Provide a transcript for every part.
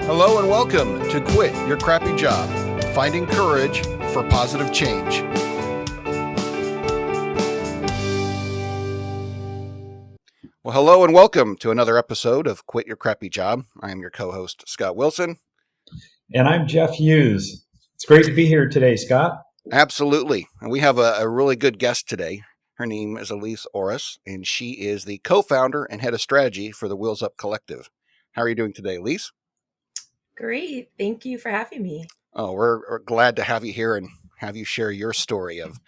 Hello and welcome to Quit Your Crappy Job, Finding Courage for Positive Change. Well, hello and welcome to another episode of Quit Your Crappy Job. I am your co-host, Scott Wilson. And I'm Jeff Hughes. It's great to be here today, Scott. Absolutely. And we have a really good guest today. Her name is Elise Oras, and she is the co-founder and head of strategy for the Wheels Up Collective. How are you doing today, Elise? Great. Thank you for having me. Oh, we're glad to have you here and have you share your story of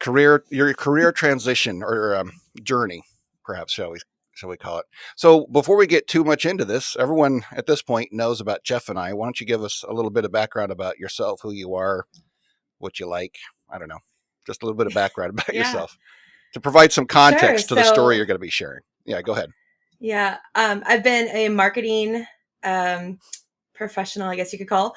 your career transition or journey, perhaps shall we call it. So before we get too much into this, everyone at this point knows about Jeff and I. Why don't you give us a little bit of background about yourself, who you are, what you like? I don't know, just a little bit of background about yourself to provide some context to the story you're going to be sharing. Yeah, go ahead. Yeah, I've been a marketing professional, I guess you could call,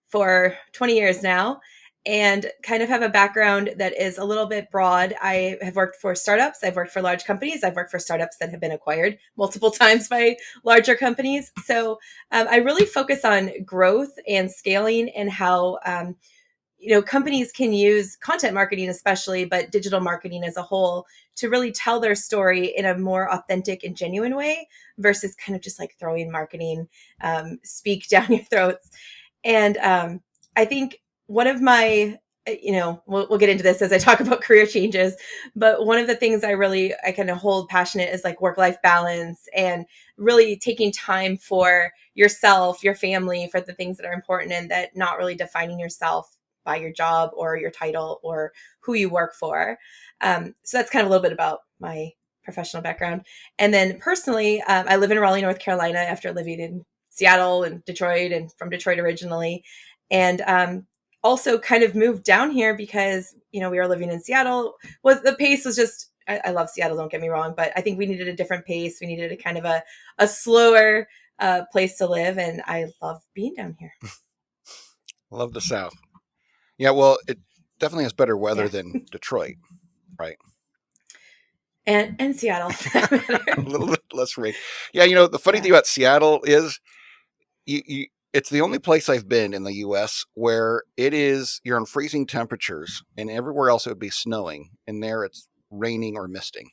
for 20 years now, and kind of have a background that is a little bit broad. I have worked for startups. I've worked for large companies. I've worked for startups that have been acquired multiple times by larger companies. So I really focus on growth and scaling and how companies can use content marketing, especially, but digital marketing as a whole, to really tell their story in a more authentic and genuine way versus kind of just like throwing marketing speak down your throats. And I think one of my, we'll get into this as I talk about career changes, but one of the things I kind of hold passionate is like work-life balance and really taking time for yourself, your family, for the things that are important, and that not really defining yourself by your job or your title or who you work for. So that's kind of a little bit about my professional background. And then personally, I live in Raleigh, North Carolina, after living in Seattle and Detroit, and from Detroit originally. And also kind of moved down here because, we were living in Seattle. The pace was just, I love Seattle, don't get me wrong, but I think we needed a different pace. We needed a kind of a slower place to live. And I love being down here. Love the South. Yeah, well, it definitely has better weather than Detroit, right? And Seattle. A little bit less rain. Yeah, the funny thing about Seattle is it's the only place I've been in the U.S. where you're in freezing temperatures, and everywhere else it would be snowing, and there it's raining or misting,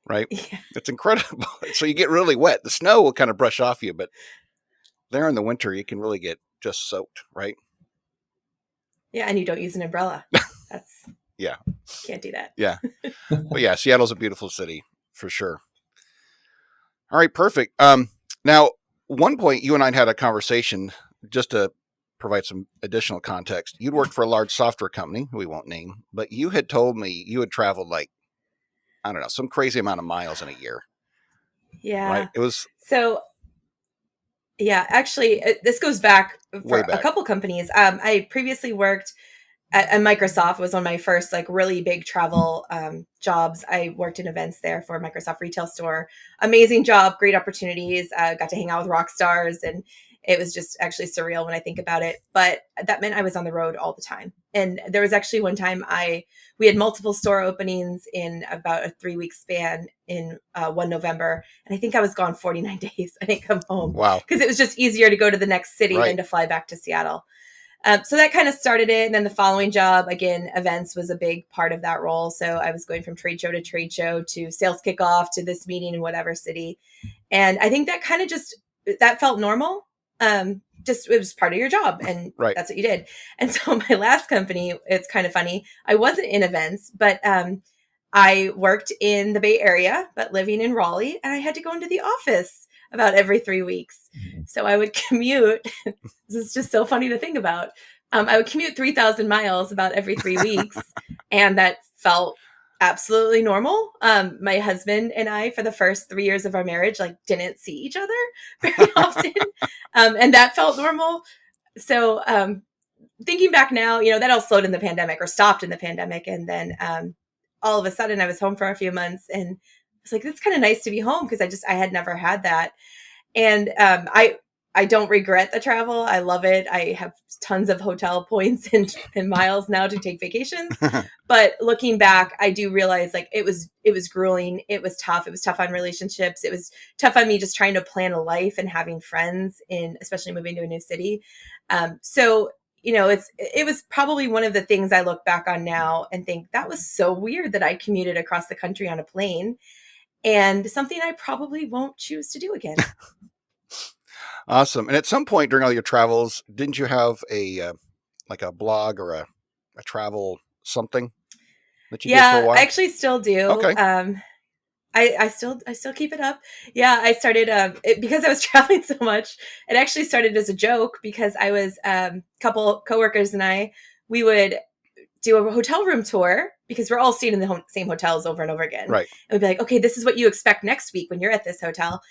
right? Yeah. It's incredible. So you get really wet. The snow will kind of brush off you, but there in the winter, you can really get just soaked, right? Yeah, and you don't use an umbrella. Yeah. Can't do that. Yeah. But yeah, Seattle's a beautiful city for sure. All right, perfect. Now, one point you and I had a conversation just to provide some additional context. You'd worked for a large software company we won't name, but you had told me you had traveled like, I don't know, some crazy amount of miles in a year. Yeah. Right? It was so. Yeah, actually, this goes back for back. A couple companies. I previously worked at Microsoft. It was one of my first like really big travel jobs. I worked in events there for Microsoft retail store. Amazing job, great opportunities. Got to hang out with rock stars, and it was just actually surreal when I think about it. But that meant I was on the road all the time. And there was actually one time we had multiple store openings in about a 3-week span in one November. And I think I was gone 49 days. I didn't come home. Wow. Because it was just easier to go to the next city Right. than to fly back to Seattle. So that kind of started it. And then the following job, again, events was a big part of that role. So I was going from trade show to trade show to sales kickoff to this meeting in whatever city. And I think that kind of that felt normal. It was part of your job, and Right. That's what you did. And so my last company, it's kind of funny. I wasn't in events, but I worked in the Bay Area, but living in Raleigh, and I had to go into the office about every 3 weeks. So I would commute. This is just so funny to think about. I would commute 3,000 miles about every 3 weeks, and that felt absolutely normal. My husband and I, for the first 3 years of our marriage, didn't see each other very often, and that felt normal. So thinking back now, that all slowed in the pandemic or stopped in the pandemic, and then all of a sudden I was home for a few months, and I was like, it's kind of nice to be home because I had never had that. And I don't regret the travel. I love it. I have tons of hotel points and miles now to take vacations. But looking back, I do realize like it was grueling. It was tough. It was tough on relationships. It was tough on me just trying to plan a life and having friends in, especially moving to a new city. So it was probably one of the things I look back on now and think that was so weird that I commuted across the country on a plane, and something I probably won't choose to do again. Awesome. And at some point during all your travels, didn't you have a like a blog or a travel something that you did for a Yeah, I while? actually still do. Okay. I still keep it up. Yeah, I started because I was traveling so much. It actually started as a joke because I was couple coworkers and we would do a hotel room tour because we're all staying in the same hotels over and over again. Right. And we'd be like, okay, this is what you expect next week when you're at this hotel.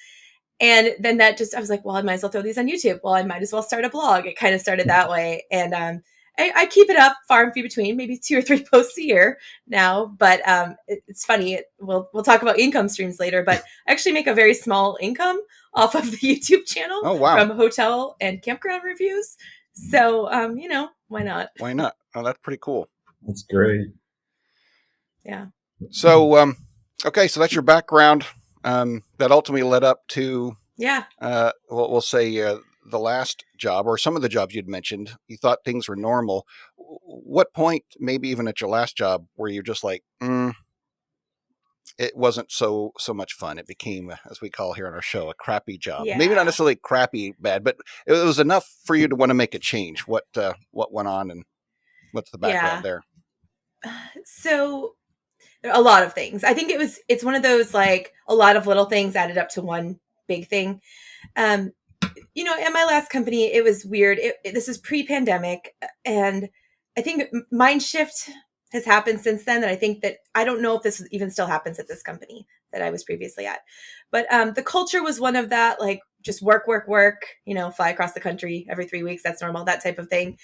And then I was like, well, I might as well throw these on YouTube. Well, I might as well start a blog. It kind of started that way. And I keep it up far and few between, maybe 2 or 3 posts a year now. But it's funny. We'll talk about income streams later, but I actually make a very small income off of the YouTube channel Oh, wow. from hotel and campground reviews. So, why not? Why not? Oh, that's pretty cool. That's great. Yeah. So, okay, so that's your background. That ultimately led up to, Yeah. we'll say, the last job or some of the jobs you'd mentioned. You thought things were normal. What point, maybe even at your last job, where you're just like, it wasn't so much fun? It became, as we call here on our show, a crappy job. Maybe not Yeah. necessarily crappy bad, but it was enough for you to want to make a change. What went on, and what's the background Yeah. there? So a lot of things. I think it's one of those, like, a lot of little things added up to one big thing. Um, at my last company, it was weird. This is pre-pandemic, and I think mind shift has happened since then. That I think that I don't know if this even still happens at this company that I was previously at, but the culture was one of that, like just work, work, work. Fly across the country every 3 weeks. That's normal. That type of thing.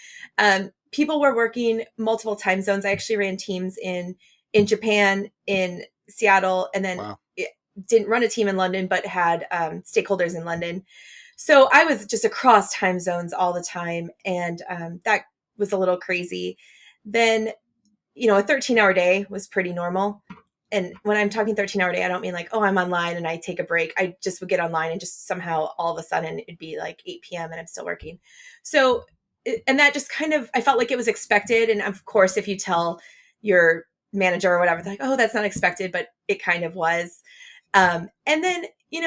People were working multiple time zones. I actually ran teams in Japan, in Seattle, and then Wow. didn't run a team in London, but had stakeholders in London. So I was just across time zones all the time. And that was a little crazy. Then, a 13-hour day was pretty normal. And when I'm talking 13-hour day, I don't mean like, oh, I'm online and I take a break. I just would get online and just somehow all of a sudden it'd be like 8 p.m. and I'm still working. So, and that just kind of, I felt like it was expected. And of course, if you tell your manager or whatever, they're like, oh, that's not expected, but it kind of was. And then,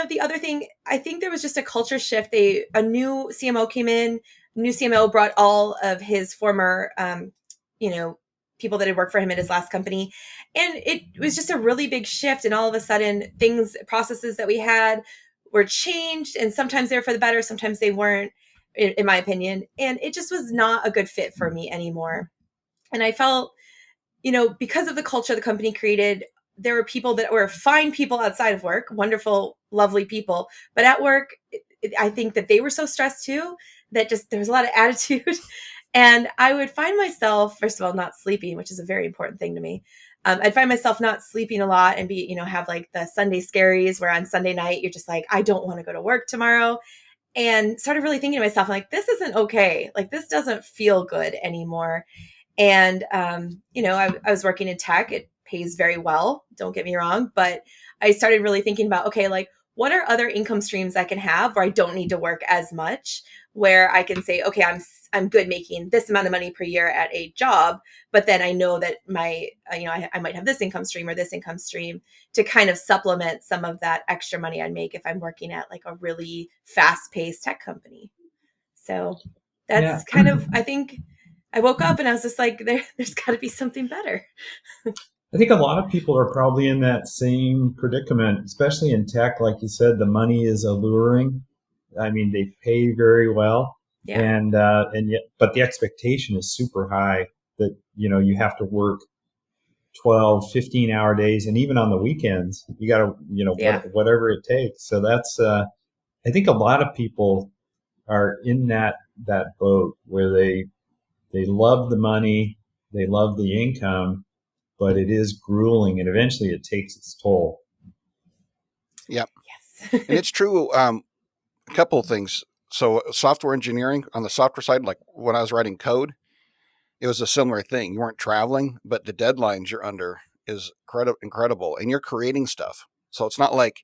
the other thing, I think there was just a culture shift. A new CMO came in, new CMO brought all of his former, people that had worked for him at his last company. And it was just a really big shift. And all of a sudden processes that we had were changed, and sometimes they were for the better. Sometimes they weren't, in my opinion. And it just was not a good fit for me anymore. And I felt, because of the culture the company created, there were people that were fine people outside of work, wonderful, lovely people. But at work, I think that they were so stressed too, that just there was a lot of attitude. And I would find myself, first of all, not sleeping, which is a very important thing to me. I'd find myself not sleeping a lot and have like the Sunday scaries where on Sunday night, you're just like, I don't want to go to work tomorrow. And started really thinking to myself, like, this isn't okay. Like, this doesn't feel good anymore. And, I was working in tech. It pays very well. Don't get me wrong. But I started really thinking about, okay, like, what are other income streams I can have where I don't need to work as much, where I can say, okay, I'm good making this amount of money per year at a job, but then I know that I might have this income stream or this income stream to kind of supplement some of that extra money I'd make if I'm working at like a really fast paced tech company. So Yeah. that's kind of, I think I woke up and I was just like, there's got to be something better. I think a lot of people are probably in that same predicament, especially in tech. Like you said, the money is alluring. I mean, they pay very well, Yeah. and yet, but the expectation is super high that, you have to work 12, 15-hour days, and even on the weekends, you got to, Yeah. whatever it takes. So that's, I think a lot of people are in that boat where they love the money, they love the income, but it is grueling, and eventually it takes its toll. Yep. Yes. And it's true. A couple of things. So software engineering on the software side, like when I was writing code, it was a similar thing. You weren't traveling, but the deadlines you're under is incredible, and you're creating stuff. So it's not like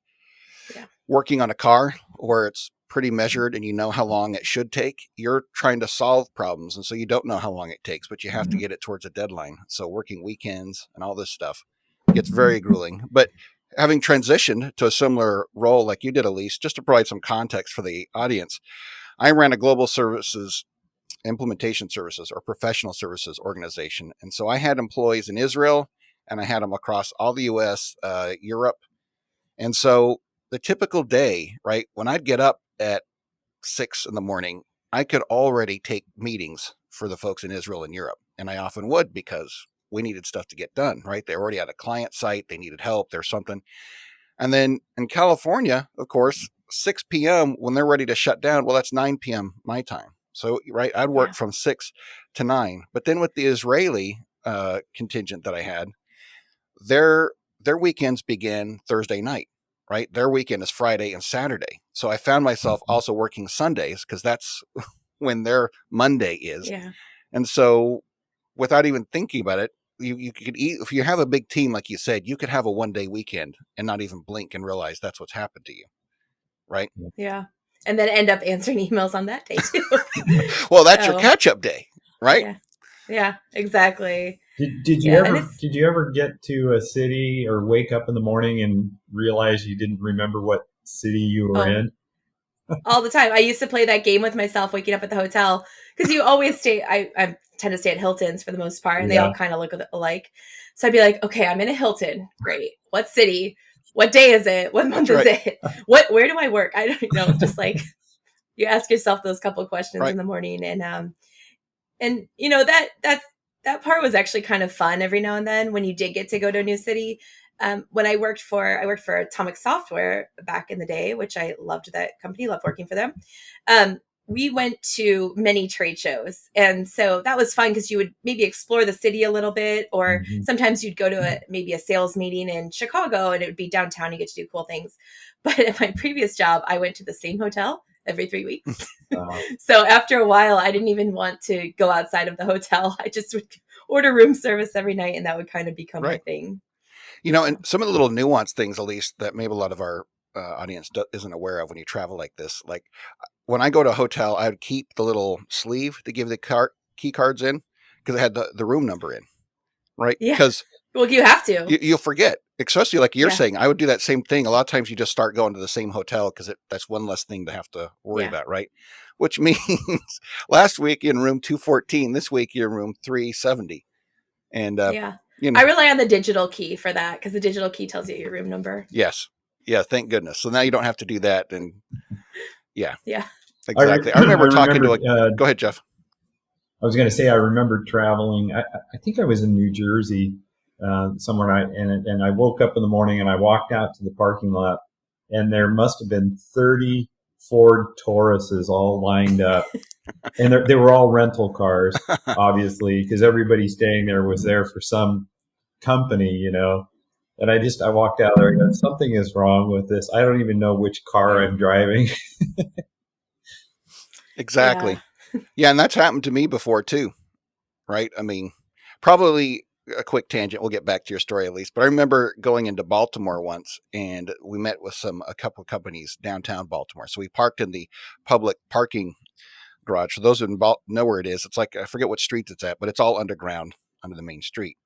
Yeah. working on a car where it's pretty measured and you know how long it should take. You're trying to solve problems, and so you don't know how long it takes, but you have to get it towards a deadline. So working weekends and all this stuff gets very grueling. But having transitioned to a similar role like you did, Elise, just to provide some context for the audience, I ran a global services implementation services or professional services organization. And so I had employees in Israel and I had them across all the US, Europe. And so the typical day, right, when I'd get up at 6 in the morning, I could already take meetings for the folks in Israel and Europe. And I often would because we needed stuff to get done, right? They already had a client site, they needed help, there's something. And then in California, of course, 6 p.m. when they're ready to shut down, well, that's 9 p.m. my time. So, right, I'd work Yeah. from 6 to 9. But then with the Israeli contingent that I had, their their weekends begin Thursday night, right? Their weekend is Friday and Saturday. So I found myself also working Sundays because that's when their Monday is. Yeah. And so without even thinking about it, you could eat if you have a big team, like you said, you could have a 1 day weekend and not even blink and realize that's what's happened to you. Right. Yeah. And then end up answering emails on that day too. Well, that's your So catch up day, right? yeah. Yeah, exactly. Did you Yeah. And ever it's did you ever get to a city or wake up in the morning and realize you didn't remember what city you were oh in? all the time. I used to play that game with myself waking up at the hotel because you always stay. I tend to stay at Hilton's for the most part, and they all Yeah. kind of look alike. So I'd be like, okay, I'm in a Hilton. Great. What city? What day is it? What month That's is right. it? Where do I work? I don't know. Just like you ask yourself those couple questions Right. in the morning, and you know that part was actually kind of fun every now and then when you did get to go to a new city. When I worked for Atomic Software back in the day, which I loved that company, loved working for them. Um, we went to many trade shows, and so that was fun because you would maybe explore the city a little bit, or Mhm. sometimes you'd go to maybe a sales meeting in Chicago, and it would be downtown. You get to do cool things. But at my previous job, I went to the same hotel every 3 weeks. Uh, So after a while, I didn't even want to go outside of the hotel. I just would order room service every night, and that would kind of become my Right. thing. And So some of the little nuanced things, at least, that maybe a lot of our audience isn't aware of when you travel like this. Like when I go to a hotel, I would keep the little sleeve to give the key cards in because it had the room number in, right? yeah, Because well, you have to. you'll forget, especially like you're Yeah, saying. I would do that same thing. A lot of times you just start going to the same hotel because that's one less thing to have to worry yeah, about, right? Which means last week you're in room 214, this week you're in room 370. And, yeah. you know, I rely on the digital key for that because the digital key tells you your room number. yes. Yeah, thank goodness. So now you don't have to do that. And yeah, Yeah, exactly. I I remember talking remember. to a, go ahead, Jeff. I was going to say I remember traveling. I think I was in New Jersey somewhere, and I woke up in the morning and I walked out to the parking lot, and there must have been 30 Ford Tauruses all lined up, and they were all rental cars, obviously, because everybody staying there was there for some company, you know. And I walked out there and go, something is wrong with this. I don't even know which car yeah, I'm driving. yeah, Exactly. Yeah, and that's happened to me before too, right? I mean, probably a quick tangent. We'll get back to your story at least. But I remember going into Baltimore once, and we met with a couple of companies downtown Baltimore. So we parked in the public parking garage. So those who know where it is, it's like I forget what street it's at, but it's all underground under the main street.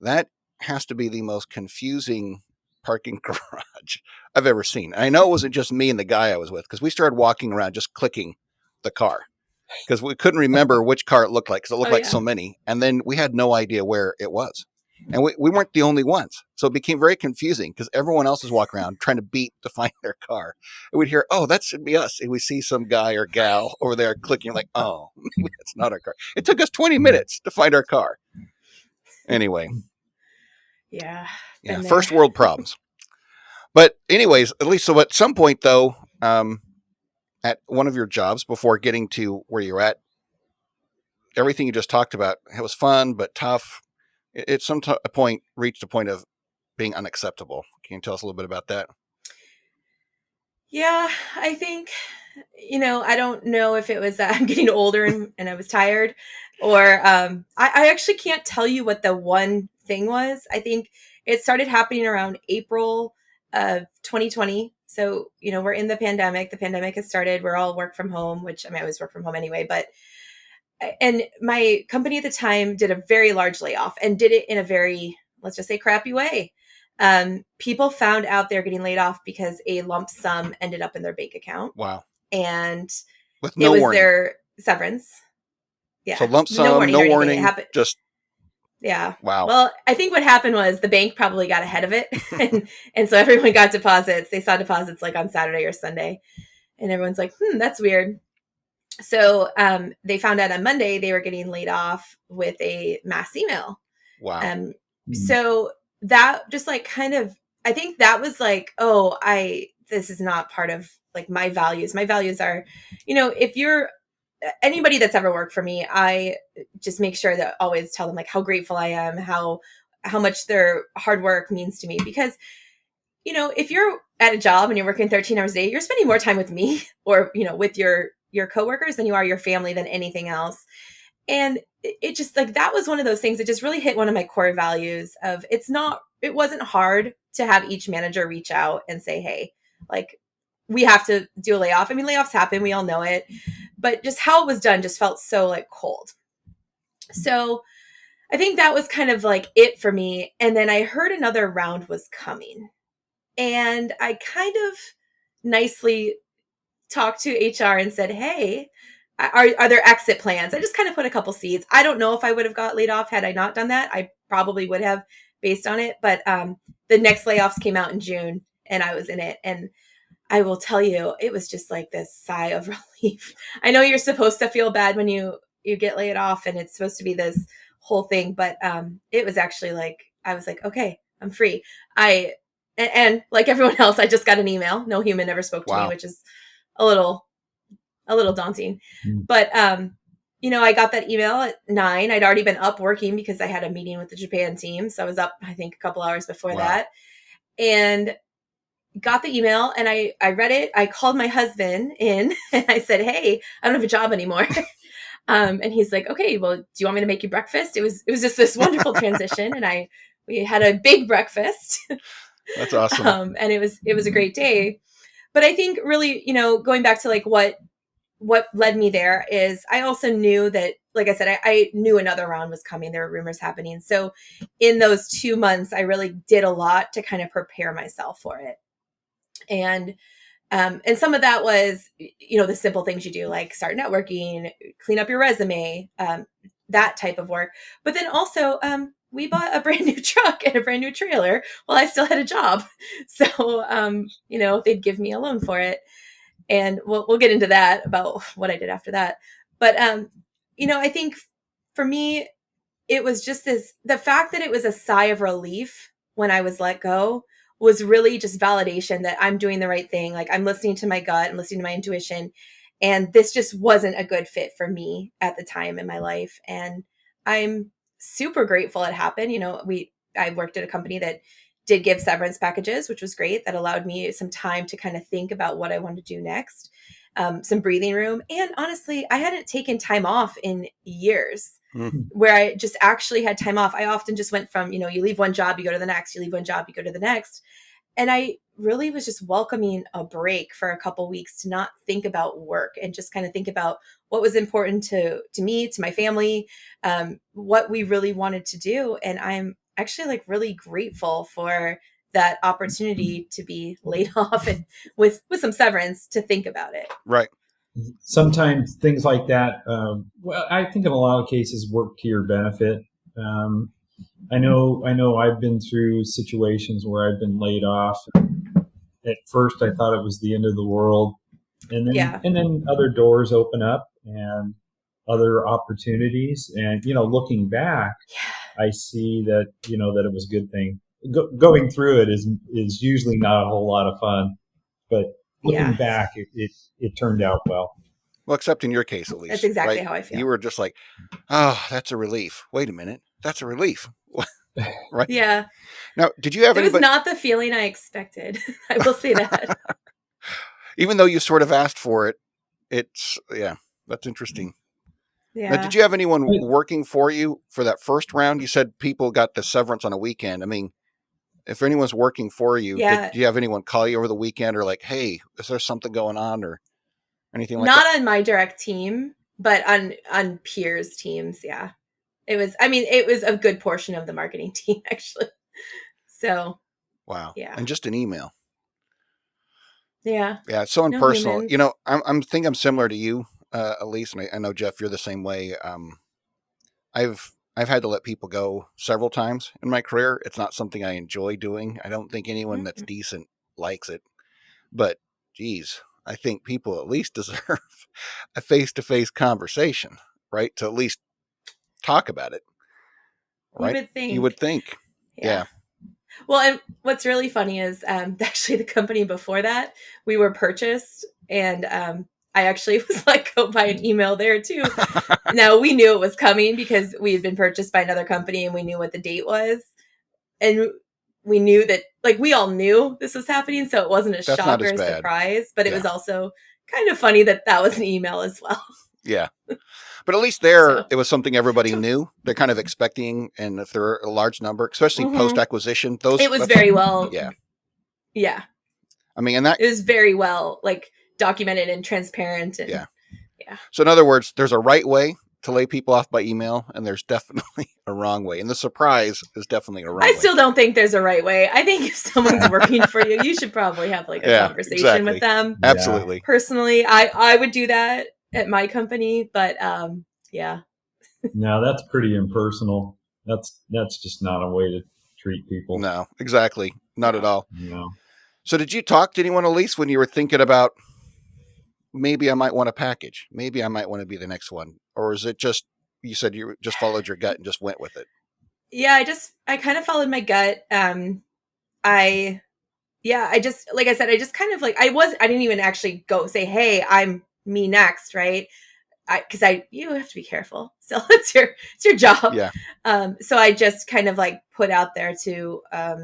That has to be the most confusing parking garage I've ever seen. And I know it wasn't just me and the guy I was with because we started walking around just clicking the car because we couldn't remember which car it looked like because it looked oh like yeah, so many. And then we had no idea where it was. And we weren't the only ones. So it became very confusing because everyone else is walking around trying to beat to find their car. And we'd hear, oh, that should be us. And we see some guy or gal over there clicking, like, oh, maybe that's not our car. It took us 20 minutes to find our car. Anyway, yeah. yeah, Been there. first world problems. But, anyways, at least so at some point, though, at one of your jobs before getting to where you're at, everything you just talked about, it was fun but tough. It some a point reached a point of being unacceptable. Can you tell us a little bit about that? Yeah, I think I don't know if it was that I'm getting older and I was tired, or I actually can't tell you what the one thing was. I think it started happening around April of 2020. So, we're in the pandemic. The pandemic has started. We're all work from home, which I mean, I always work from home anyway, and my company at the time did a very large layoff and did it in a very, let's just say, crappy way. People found out they're getting laid off because a lump sum ended up in their bank account, Wow. and With it no was warning. their severance. So Yeah. lump No sum, warning no or anything. It warning, happened. just Yeah. wow. Well, I think what happened was the bank probably got ahead of it. and so everyone got deposits. They saw deposits like on Saturday or Sunday. And everyone's like, that's weird. So they found out on Monday they were getting laid off with a mass email. Wow. So that just like kind of, I think that was like, this is not part of like my values. My values are, if you're anybody that's ever worked for me, I just make sure that always tell them like how grateful I am, how much their hard work means to me. Because, if you're at a job and you're working 13 hours a day, you're spending more time with me or, with your coworkers than you are your family than anything else. And it just like that was one of those things that just really hit one of my core values of it wasn't hard to have each manager reach out and say, hey, like we have to do a layoff. I mean, layoffs happen, we all know it, but just how it was done just felt so like cold. So I think that was kind of like it for me. And then I heard another round was coming, and I kind of nicely talked to HR and said, hey, are there exit plans? I just kind of put a couple seeds. I don't know if I would have got laid off had I not done that. I probably would have based on it. But the next layoffs came out in June and I was in it. And I will tell you, it was just like this sigh of relief. I know you're supposed to feel bad when you get laid off and it's supposed to be this whole thing. But it was actually like, I was like, okay, I'm free. And like everyone else, I just got an email. No human ever spoke to me, Wow. which is a little daunting. But I got that email at 9. I'd already been up working because I had a meeting with the Japan team. So I was up, I think, a couple hours before that. And got the email and I read it. I called my husband in and I said, hey, I don't have a job anymore. And he's like, okay, well, do you want me to make you breakfast? It was just this wonderful transition. And we had a big breakfast. That's awesome. And it was a great day. But I think really, going back to like what led me there is I also knew that, like I said, I knew another round was coming. There were rumors happening. So in those 2 months, I really did a lot to kind of prepare myself for it. And some of that was, the simple things you do, like start networking, clean up your resume, that type of work. But then also, we bought a brand new truck and a brand new trailer while I still had a job. So, they'd give me a loan for it. And we'll get into that about what I did after that. But, I think for me, it was just the fact that it was a sigh of relief when I was let go was really just validation that I'm doing the right thing. Like I'm listening to my gut and listening to my intuition. And this just wasn't a good fit for me at the time in my life. And I'm super grateful it happened. I worked at a company that did give severance packages, which was great. That allowed me some time to kind of think about what I wanted to do next, some breathing room. And honestly, I hadn't taken time off in years. Where I just actually had time off. I often just went from, you leave one job, you go to the next, you leave one job, you go to the next. And I really was just welcoming a break for a couple weeks to not think about work and just kind of think about what was important to me, to my family, what we really wanted to do. And I'm actually like really grateful for that opportunity to be laid off and with some severance to think about it. Right. Sometimes things like that, well, I think in a lot of cases work to your benefit. I know I've been through situations where I've been laid off. At first I thought it was the end of the world. And then other doors open up and other opportunities. And, looking back, I see that, that it was a good thing. Going through it is usually not a whole lot of fun, but looking back, it turned out well. Well, except in your case, Elise. That's exactly right? How I feel. You were just like, oh, that's a relief. Wait a minute. That's a relief. Right? Yeah. Now, did you have It anybody? was not the feeling I expected. I will say that. Even though you sort of asked for it that's interesting. Now, did Yeah. you have anyone working for you for that first round? You said people got the severance on a weekend. I mean, if anyone's working for you, did Yeah. you have anyone call you over the weekend or like, hey, is there something going on or anything like that? Not on my direct team, but on peers teams. Yeah. It was a good portion of the marketing team actually. So, Wow. yeah. And just an email. Yeah. Yeah, it's so No impersonal. humans. You know, I'm think I'm similar to you, Elise, and I know Jeff, you're the same way. I've had to let people go several times in my career. It's not something I enjoy doing. I don't think anyone that's Mm-hmm. decent likes it. But geez, I think people at least deserve a face-to-face conversation, right? To at least talk about it, You right? would You think. would think. Yeah. Yeah. Well, and what's really funny is actually the company before that, we were purchased, and I actually was let go by an email there too. Now we knew it was coming because we had been purchased by another company and we knew what the date was. And we knew that, like, we all knew this was happening. So it wasn't a That's not shock or as a bad. surprise, but it Yeah. was also kind of funny that that was an email as well. Yeah. But at least there, So, it was something everybody knew. They're kind of expecting, and if they're a large number, especially post mhm. acquisition, It was that's very well. yeah. Yeah. I mean, and that It was very well, like, documented and transparent. And yeah. yeah. So in other words, there's a right way to lay people off by email, and there's definitely a wrong way, and the surprise is definitely a I wrong way. still don't think there's a right way. I think if someone's working for you, you should probably have like a Yeah, conversation with exactly, them. Yeah. absolutely. Personally, I would do that at my company, but yeah. No, that's pretty impersonal. That's just not a way to treat people. No, exactly, not at No. all. You know. So did you talk to anyone, Elise, when you were thinking about maybe I might want a package, maybe I might want to be the next one, or is it just you said you just followed your gut and just went with it? Yeah, I kind of followed my gut. I I just, like I said, I just kind of like, I didn't even actually go say, "Hey, I'm me next," right? Because you have to be careful. So it's your job. Yeah. So I just kind of like put out there to a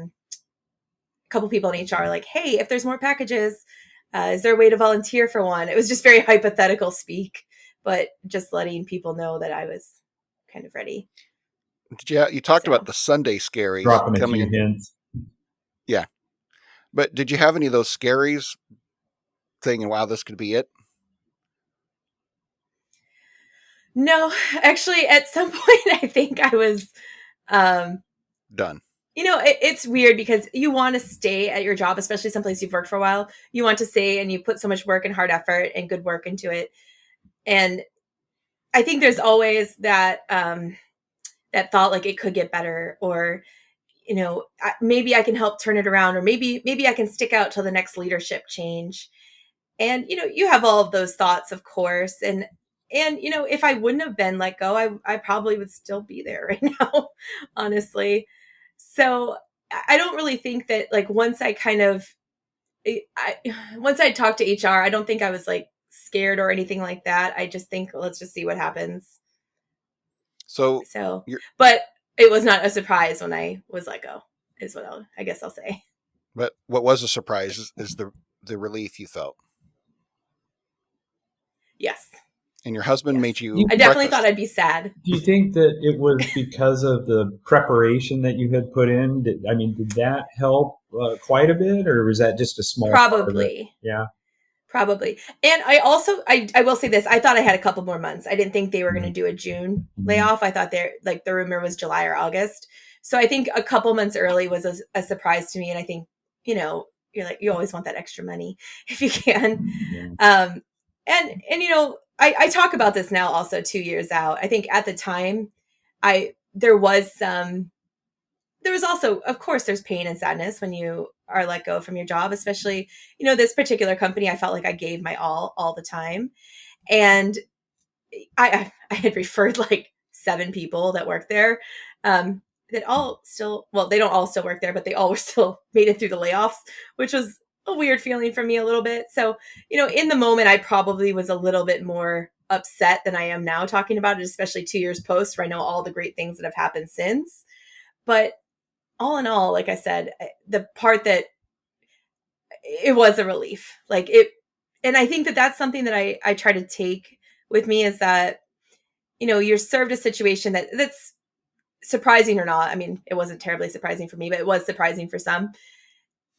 couple people in HR, like, "Hey, if there's more packages, is there a way to volunteer for one?" It was just very hypothetical speak, but just letting people know that I was kind of ready. You talked about So the Sunday scaries Dropping a coming few in. hints. Yeah. But did you have any of those scaries thinking, wow, this could be it? no, actually, at some point, I think I was. Um, Done. it's weird because you want to stay at your job, especially someplace you've worked for a while. You want to stay and you put so much work and hard effort and good work into it. And I think there's always that thought like it could get better, or maybe I can help turn it around, or maybe I can stick out till the next leadership change. And you have all of those thoughts, of course. And if I wouldn't have been let go, I probably would still be there right now, honestly. So I don't really think that, like, once I kind of I once I talked to HR, I don't think I was like scared or anything like that. I just think, let's just see what happens. So So, you're, but it was not a surprise when I was let go, is what I guess I'll say. but what was a surprise is the relief you felt. Yes. And your husband Yes. made Do you I definitely thought breakfast. I'd be sad. you think that it was because of the preparation that you had put in? Did that help quite a bit, or was that just a small part of it? Probably. Yeah. Probably. And I also, I will say this, I thought I had a couple more months. I didn't think they were going to Mhm. do a June Mhm. layoff. I thought like the rumor was July or August. So I think a couple months early was a surprise to me. And I think, you're like, you always want that extra money if you can. Yeah. And I talk about this now also 2 years out. I think at the time there was also, of course, there's pain and sadness when you are let go from your job, especially, this particular company. I felt like I gave my all the time. And I had referred like 7 people that work there. That all still, well, they don't all still work there, but they all were still made it through the layoffs, which was a weird feeling for me a little bit. So, in the moment, I probably was a little bit more upset than I am now talking about it, especially 2 years post, where I know all the great things that have happened since. But all in all, like I said, the part that it was a relief. Like, and I think that that's something that I try to take with me, is that, you're served a situation that's surprising or not. I mean, it wasn't terribly surprising for me, but it was surprising for some.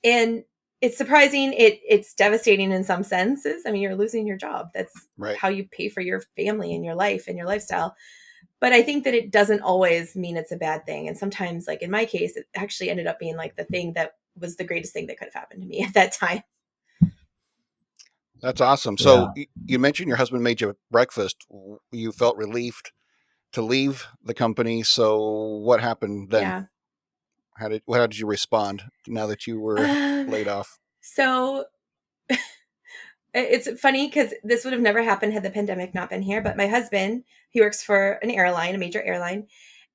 And it's surprising. It's devastating in some senses. I mean, you're losing your job. That's Right. how you pay for your family and your life and your lifestyle. But I think that it doesn't always mean it's a bad thing. And sometimes, like in my case, it actually ended up being like the thing that was the greatest thing that could have happened to me at that time. That's awesome. Yeah. So you mentioned your husband made you breakfast. You felt relieved to leave the company. So what happened then? Yeah. How did you respond now that you were Um, laid off? so it's funny because this would have never happened had the pandemic not been here. But my husband, he works for an airline, a major airline,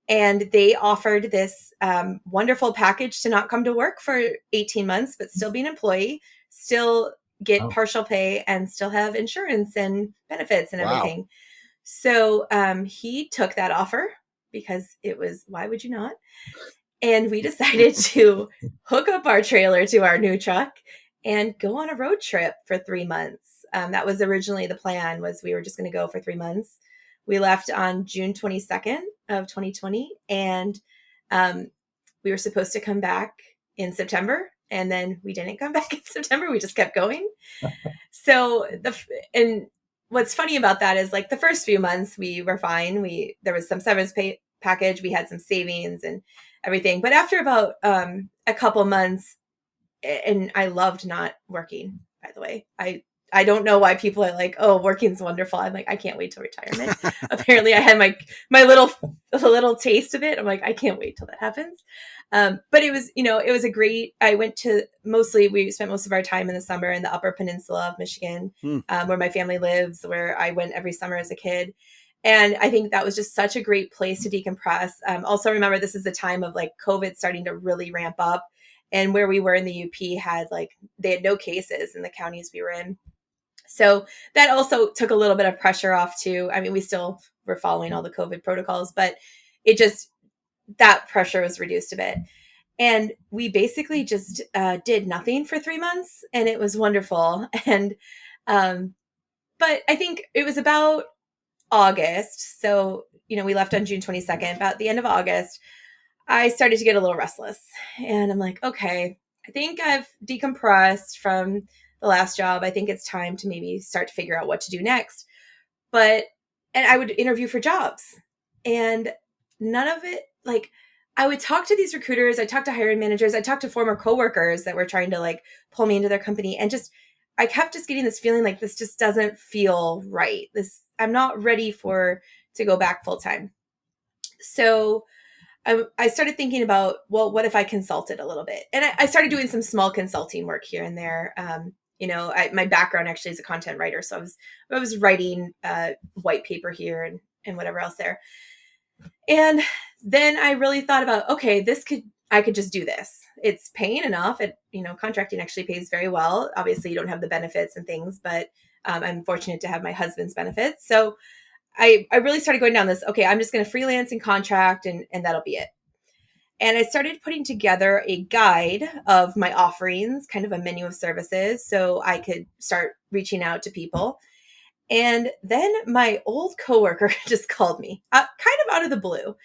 and they offered this wonderful package to not come to work for 18 months, but still be an employee, still get Oh, partial pay, and still have insurance and benefits and Wow. everything. So he took that offer because it was, why would you not? And we decided to hook up our trailer to our new truck and go on a road trip for 3 months. That was originally the plan, was we were just going to go for 3 months. We left on June 22nd of 2020, and um, we were supposed to come back in September, and then we didn't come back in September. We just kept going. So and what's funny about that is, like, the first few months we were fine. There was some severance pay package, we had some savings and everything. But after about a couple months, and I loved not working, by the way. I don't know why people are like, "Oh, working's wonderful." I'm like, I can't wait till retirement. Apparently, I had my little taste of it. I'm like, I can't wait till that happens. But it was a great. We spent most of our time in the summer in the Upper Peninsula of Michigan, Hmm. where my family lives, where I went every summer as a kid. And I think that was just such a great place to decompress. Also, remember, this is the time of like COVID starting to really ramp up, and where we were in the UP they had no cases in the counties we were in. So that also took a little bit of pressure off too. I mean, we still were following all the COVID protocols, but it just, that pressure was reduced a bit. And we basically just did nothing for 3 months, and it was wonderful. And, but I think it was about August. So, we left on June 22nd. About the end of August, I started to get a little restless. And I'm like, okay, I think I've decompressed from the last job. I think it's time to maybe start to figure out what to do next. But, and I would interview for jobs, and none of it, like, I would talk to these recruiters, I talked to hiring managers, I talked to former coworkers that were trying to like pull me into their company, and just, I kept just getting this feeling like this just doesn't feel right. I'm not ready to go back full time. So I started thinking about, well, what if I consulted a little bit? And I started doing some small consulting work here and there. My background actually is a content writer, so I was writing white paper here and whatever else there. And then I really thought about, okay, I could just do this. It's paying enough. Contracting actually pays very well. Obviously, you don't have the benefits and things, but I'm fortunate to have my husband's benefits. So I really started going down this, okay, I'm just going to freelance and contract, and that'll be it. And I started putting together a guide of my offerings, kind of a menu of services, so I could start reaching out to people. And then my old coworker just called me, kind of out of the blue.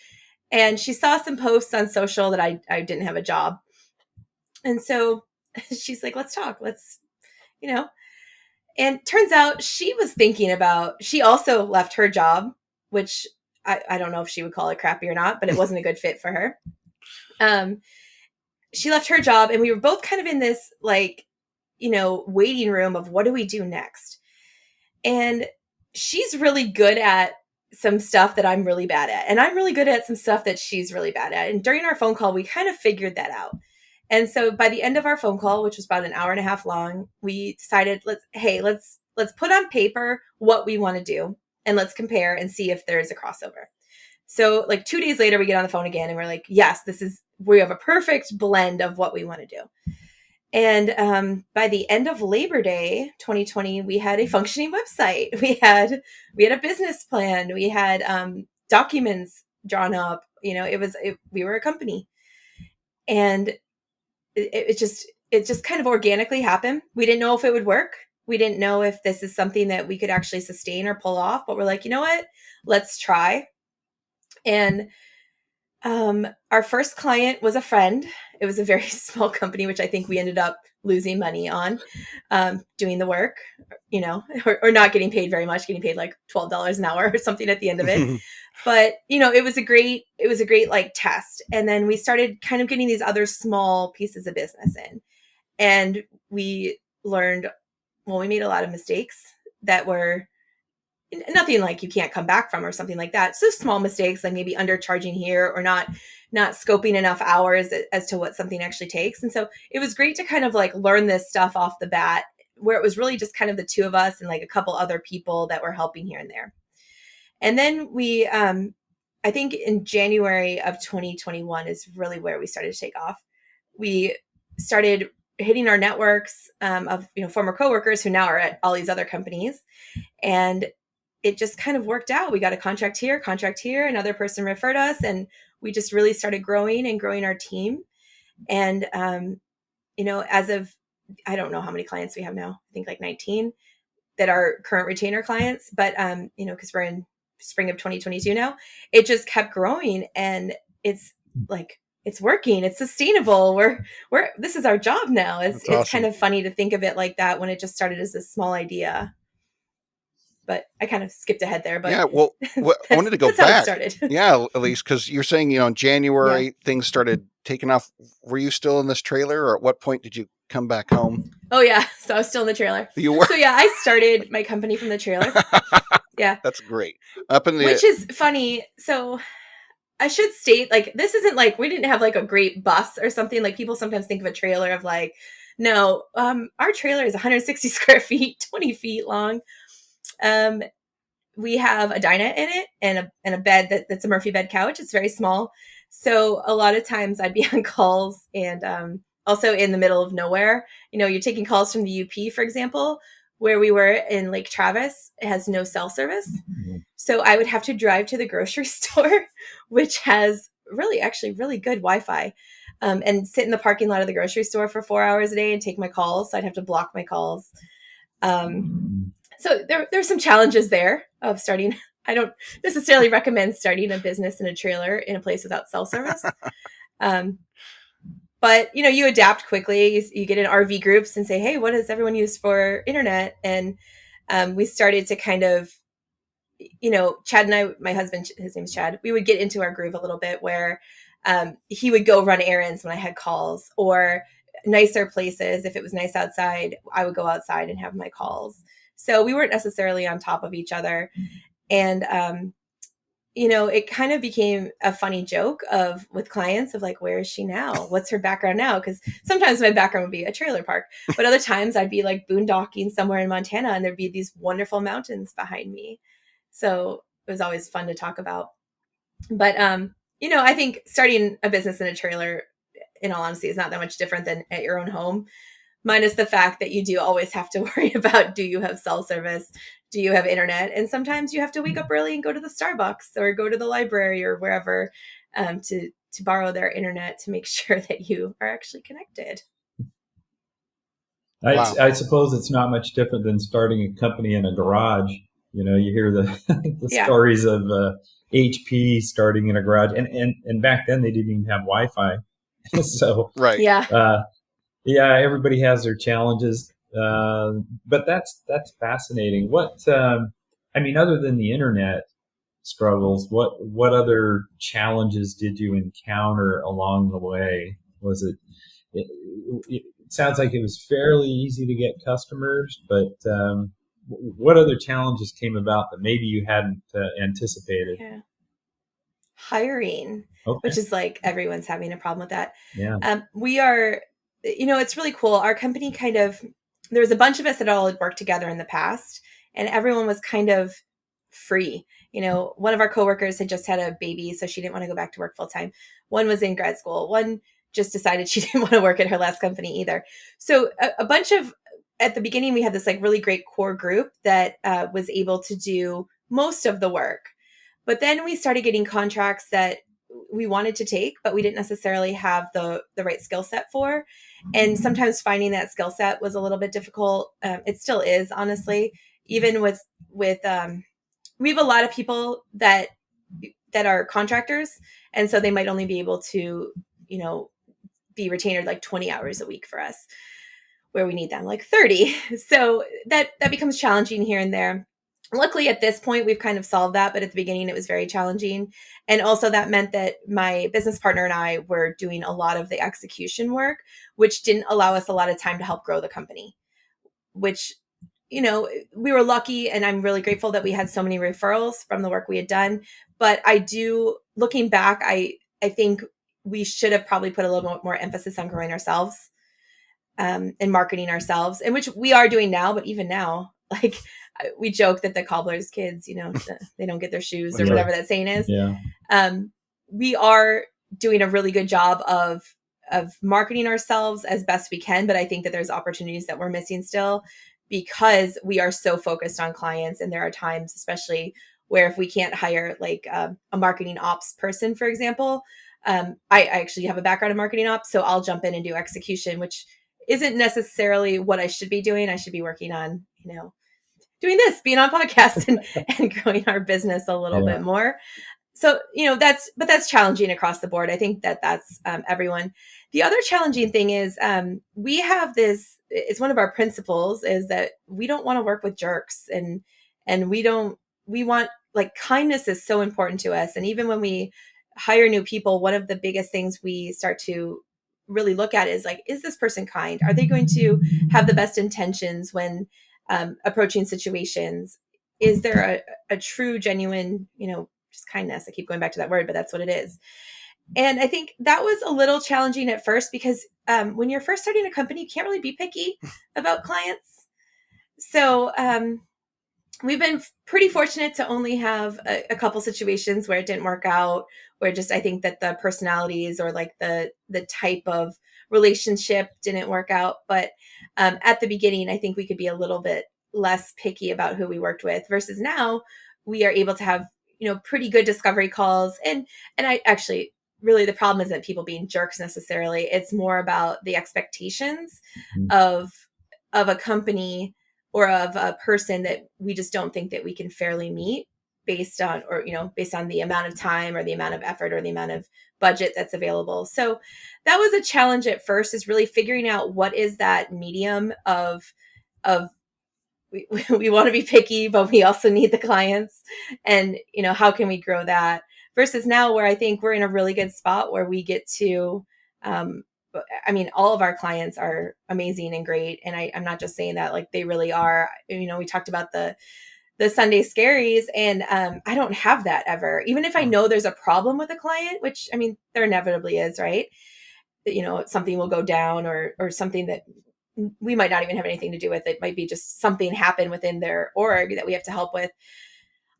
And she saw some posts on social that I didn't have a job. And so she's like, let's talk. You know, and turns out she also left her job, which I don't know if she would call it crappy or not, but it wasn't a good fit for her. Um, she left her job, and we were both kind of in this waiting room of what do we do next. And she's really good at some stuff that I'm really bad at, and I'm really good at some stuff that she's really bad at. And during our phone call, we kind of figured that out. And so by the end of our phone call, which was about an hour and a half long, we decided, let's put on paper what we want to do, and let's compare and see if there's a crossover. So like 2 days later, we get on the phone again, and we're like, yes, we have a perfect blend of what we want to do. And by the end of Labor Day 2020, we had a functioning website. We had a business plan. We had documents drawn up. We were a company, and it just kind of organically happened. We didn't know if it would work. We didn't know if this is something that we could actually sustain or pull off, but we're like, you know what? Let's try. And our first client was a friend. It was a very small company, which I think we ended up losing money on doing the work, or not getting paid very much, getting paid like $12 an hour or something at the end of it. But it was a great like test. And then we started kind of getting these other small pieces of business in, and we learned, well, we made a lot of mistakes that were nothing like you can't come back from or something like that. So small mistakes, like maybe undercharging here or not scoping enough hours as to what something actually takes. And so it was great to kind of like learn this stuff off the bat, where it was really just kind of the two of us and like a couple other people that were helping here and there. And then we, I think in January of 2021 is really where we started to take off. We started hitting our networks of former coworkers who now are at all these other companies, and it just kind of worked out. We got a contract here, another person referred us, and we just really started growing our team. And, as of, I don't know how many clients we have now, I think like 19 that are current retainer clients, but, cause we're in spring of 2022 now, it just kept growing, and it's like, it's working. It's sustainable. This is our job now. It's awesome. kind of funny to think of it like that when it just started as a small idea. But I kind of skipped ahead there. But yeah, well, I wanted to go that's back. How it started. Yeah, Elise, because you're saying in January things started taking off. Were you still in this trailer, or at what point did you come back home? Oh yeah, so I was still in the trailer. You were. So yeah, I started my company from the trailer. Yeah, that's great. Up in the which is funny. So I should state, like, this isn't like we didn't have like a great bus or something. Like people sometimes think of a trailer of like, no, our trailer is 160 square feet, 20 feet long. We have a dinette in it and a bed that's a Murphy bed couch. It's very small. So a lot of times I'd be on calls and also in the middle of nowhere. You're taking calls from the UP, for example, where we were in Lake Travis. It has no cell service. Mm-hmm. So I would have to drive to the grocery store, which has actually really good Wi-Fi, and sit in the parking lot of the grocery store for 4 hours a day and take my calls. So I'd have to block my calls. So there's some challenges there of starting. I don't necessarily recommend starting a business in a trailer in a place without cell service. But, you adapt quickly. You get in RV groups and say, hey, what does everyone use for internet? And we started to kind of, Chad and I, my husband, his name's Chad, we would get into our groove a little bit where he would go run errands when I had calls, or nicer places. If it was nice outside, I would go outside and have my calls. So we weren't necessarily on top of each other. And, it kind of became a funny joke with clients of like, where is she now? What's her background now? Because sometimes my background would be a trailer park, but other times I'd be like boondocking somewhere in Montana and there'd be these wonderful mountains behind me. So it was always fun to talk about. But, I think starting a business in a trailer, in all honesty, is not that much different than at your own home. Minus the fact that you do always have to worry about, do you have cell service? Do you have internet? And sometimes you have to wake up early and go to the Starbucks or go to the library or wherever to borrow their internet to make sure that you are actually connected. Wow. I suppose it's not much different than starting a company in a garage. You hear the stories of HP starting in a garage. And back then they didn't even have Wi-Fi. So, right. Yeah. Yeah, everybody has their challenges, but that's fascinating. What other than the internet struggles, what other challenges did you encounter along the way? Was it sounds like it was fairly easy to get customers, but what other challenges came about that maybe you hadn't anticipated? Yeah. Hiring, which is like everyone's having a problem with that. Yeah. We are. It's really cool. Our company there was a bunch of us that all had worked together in the past, and everyone was kind of free. One of our coworkers had just had a baby, so she didn't want to go back to work full time. One was in grad school. One just decided she didn't want to work at her last company either. So a bunch of, at the beginning, we had this like really great core group that was able to do most of the work. But then we started getting contracts that we wanted to take, but we didn't necessarily have the right skill set for. And sometimes finding that skill set was a little bit difficult. It still is, honestly, even with we have a lot of people that are contractors, and so they might only be able to, be retained like 20 hours a week for us, where we need them like 30. So that becomes challenging here and there. Luckily, at this point, we've kind of solved that, but at the beginning, it was very challenging. And also, that meant that my business partner and I were doing a lot of the execution work, which didn't allow us a lot of time to help grow the company, which, we were lucky, and I'm really grateful that we had so many referrals from the work we had done. But looking back, I think we should have probably put a little bit more emphasis on growing ourselves, and marketing ourselves, and which we are doing now. But even now, like, we joke that the cobbler's kids, they don't get their shoes, or whatever that saying is. Yeah. We are doing a really good job of marketing ourselves as best we can. But I think that there's opportunities that we're missing still, because we are so focused on clients. And there are times, especially, where if we can't hire like a marketing ops person, for example, I actually have a background in marketing ops, so I'll jump in and do execution, which isn't necessarily what I should be doing. I should be working on, doing this, being on podcasts, and growing our business a little bit more. So, that's challenging across the board. I think that's everyone. The other challenging thing is, we have this, it's one of our principles, is that we don't want to work with jerks, and we want, like, kindness is so important to us. And even when we hire new people, one of the biggest things we start to really look at is, like, is this person kind? Are they going to have the best intentions when approaching situations? Is there a true, genuine, just kindness? I keep going back to that word, but that's what it is. And I think that was a little challenging at first, because when you're first starting a company, you can't really be picky about clients. So we've been pretty fortunate to only have a couple situations where it didn't work out, where just, I think that the personalities, or like the type of relationship didn't work out. But at the beginning, I think we could be a little bit less picky about who we worked with, versus now we are able to have, pretty good discovery calls. And I actually, really, the problem isn't people being jerks necessarily. It's more about the expectations of a company or of a person that we just don't think that we can fairly meet, based on the amount of time, or the amount of effort, or the amount of budget that's available. So that was a challenge at first, is really figuring out what is that medium of we want to be picky, but we also need the clients, and how can we grow that, versus now, where I think we're in a really good spot, where we get to all of our clients are amazing and great. And I'm not just saying that, like, they really are. We talked about the Sunday Scaries, and I don't have that ever. Even if I know there's a problem with a client, which, there inevitably is, right? That, something will go down, or something that we might not even have anything to do with. It might be just something happen within their org that we have to help with.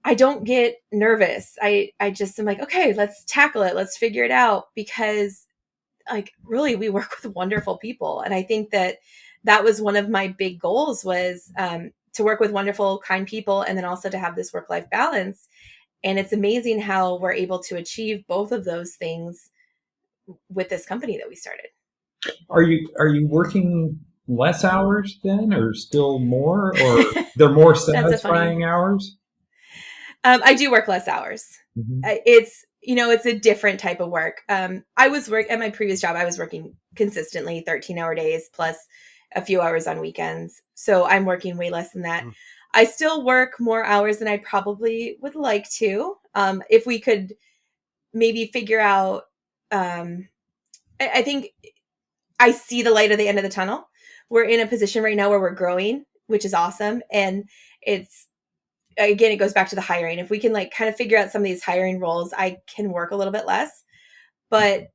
I don't get nervous. I just am like, okay, let's tackle it. Let's figure it out, because, like, really, we work with wonderful people. And I think that was one of my big goals, was to work with wonderful, kind people, and then also to have this work-life balance. And it's amazing how we're able to achieve both of those things with this company that we started. Are you working less hours then, or still more, or they're more satisfying hours? I do work less hours. Mm-hmm. It's a different type of work. At my previous job, I was working consistently 13-hour days plus a few hours on weekends. So I'm working way less than that. I still work more hours than I probably would like to. If we could maybe figure out, I think I see the light at the end of the tunnel. We're in a position right now where we're growing, which is awesome. And it goes back to the hiring. If we can, like, kind of figure out some of these hiring roles, I can work a little bit less. But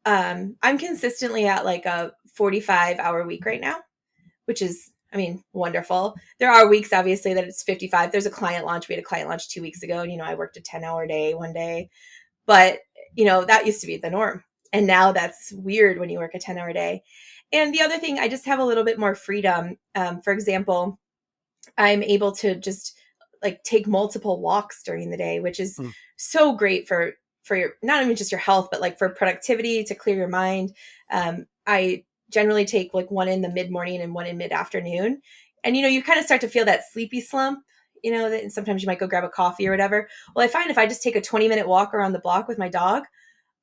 I'm consistently at like a 45-hour week right now, which is, wonderful. There are weeks, obviously, that it's 55. There's a client launch. We had a client launch 2 weeks ago, and, I worked a 10-hour day one day. But, that used to be the norm. And now that's weird when you work a 10-hour day. And the other thing, I just have a little bit more freedom. For example, I'm able to just, like, take multiple walks during the day, which is so great for for your, not even just your health, but like for productivity, to clear your mind. I generally take like one in the mid morning and one in mid afternoon. And, you kind of start to feel that sleepy slump, that sometimes you might go grab a coffee or whatever. Well, I find if I just take a 20-minute walk around the block with my dog,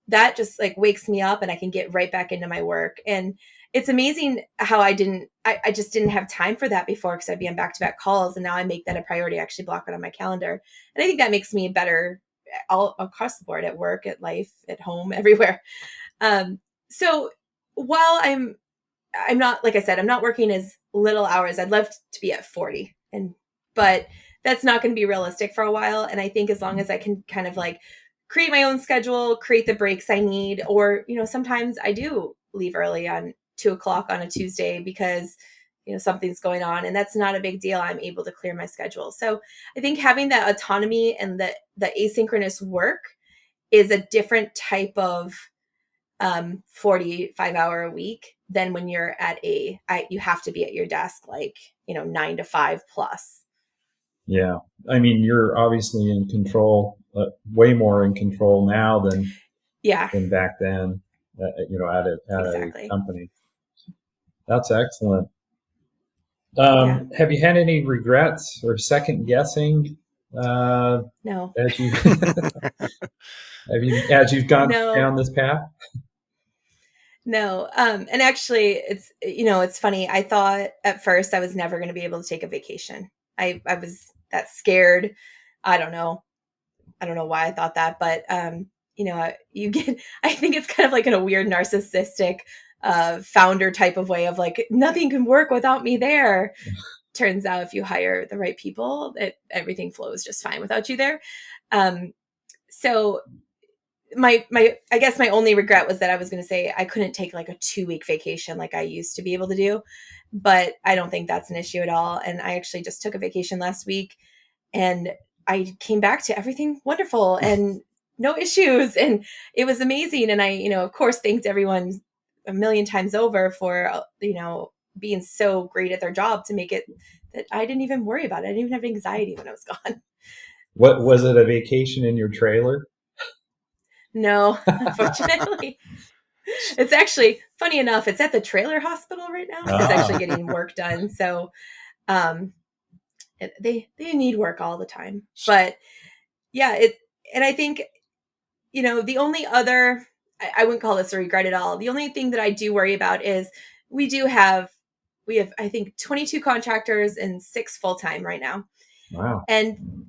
that just like wakes me up and I can get right back into my work. And it's amazing how I just didn't have time for that before, because I'd be on back-to-back calls. And now I make that a priority, I actually block it on my calendar. And I think that makes me better all across the board, at work, at life, at home, everywhere. So while I'm not, like I said, I'm not working as little hours. I'd love to be at 40, but that's not going to be realistic for a while. And I think as long as I can kind of like create my own schedule, create the breaks I need, or, sometimes I do leave early on 2 o'clock on a Tuesday because, something's going on, and that's not a big deal. I'm able to clear my schedule. So I think having that autonomy and the asynchronous work is a different type of 45-hour a week than when you're at you have to be at your desk, like, 9 to 5 plus. Yeah. I mean, you're obviously in control, way more in control now than back then, at a Exactly. company. That's excellent. Yeah. Have you had any regrets or second guessing? No. As you as you've gone No. down this path? No. And actually it's funny. I thought at first I was never going to be able to take a vacation. I was that scared. I don't know why I thought that, but you get, I think it's kind of like in a weird narcissistic founder type of way of like, nothing can work without me there. Turns out if you hire the right people, everything flows just fine without you there. So my I guess my only regret was that I was going to say I couldn't take like a 2-week vacation like I used to be able to do, but I don't think that's an issue at all. And I actually just took a vacation last week, and I came back to everything wonderful and no issues, and it was amazing. And I, of course, thanked everyone a million times over for being so great at their job to make it that I didn't even worry about it. I didn't even have anxiety when I was gone. What was it? A vacation in your trailer? No, unfortunately. It's actually, funny enough, it's at the trailer hospital right now. It's actually getting work done. So um, they need work all the time. But yeah, and I think, the only other, I wouldn't call this a regret at all. The only thing that I do worry about is we have, I think, 22 contractors and 6 full-time right now. Wow. And